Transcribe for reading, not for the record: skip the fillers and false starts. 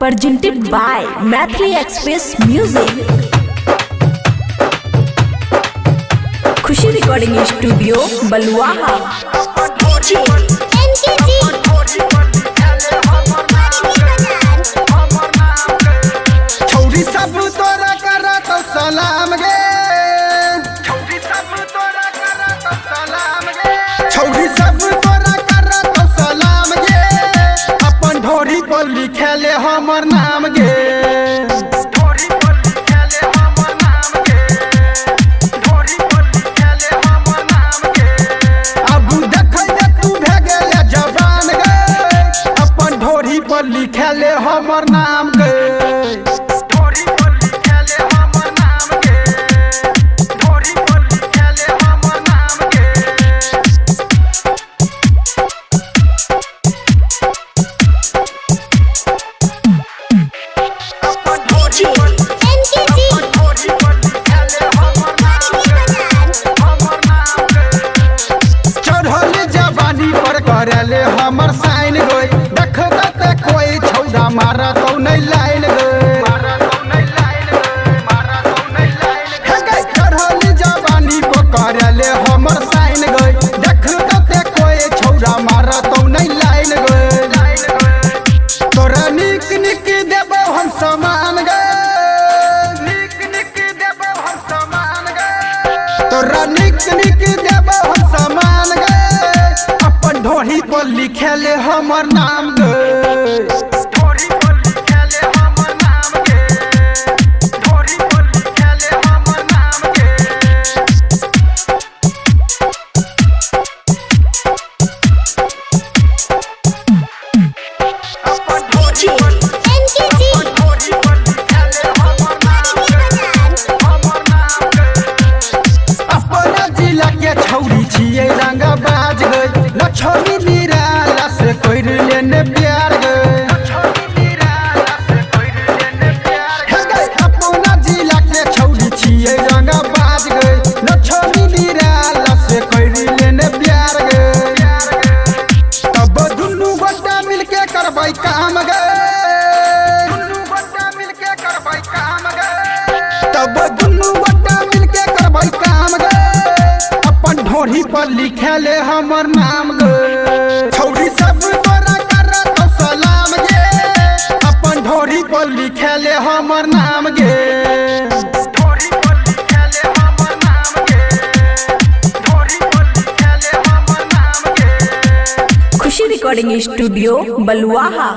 presented by Mathli Express Music. Khushi recording studio Baluaha. छौरी सब तोरा करा तो सलाम गे, छौरी सब तोरा करा तो सलाम गे, छौरी सब तोरा करा तो सलाम गे, अपन ढोरी पर लिखेले हमर नाम गे, ढोरी पर लिखेले हमर नाम गे, ढोरी पर लिखेले हमर नाम गे। अब देखै जे तू भे गेले जवान गे, अपन ढोरी पर लिखेले हमर नाम गे। करेले हमर साइन गई देख दते कोई छौड़ा मारा तो नहीं लाइन गई, मारा तो नहीं लाइन गई, मारा तो नहीं लाइन गई। चढ़ल जवानी को करेले हमर साइन गई देख दते कोई छौड़ा मारा तो नहीं लाइन गई। तोरा निक निक देबो हम समान गए, निक निक देबो हम समान गए, तोरा निक निक देबो हम समान गए, ढोरी पर लिखेले हमर नाम गे, ढोरी पर लिखेले हमर नाम गे, ढोरी पर लिखेले हमर नाम गे। अपन ढोरी पर लिखेले हमर नाम गे, हमर नाम गे। अपना जिला के छौरी छियै रंगबाज गई, छोरी निराला से कोई लेने प्यार गए, अपना जिला के छौरी छियै रंगबाज गए, न छोरी निराला से कोई लेने प्यार गए। तब दुनू गोटा मिलके करबै काम गए, दुनू गोटा मिलके करबै काम गए, तब दुनू गोटा मिलके करबै काम गए, अपन ढोरी पर लिखेले हमर नाम गे। छौरी सब तोरा करा तो सलाम गे, अपन ढोरी पर लिखेले हमर नाम गे, ढोरी पर लिखेले हमर नाम गे, ढोरी पर लिखेले हमर नाम गे। खुशी रिकॉर्डिंग स्टूडियो बलुआहा।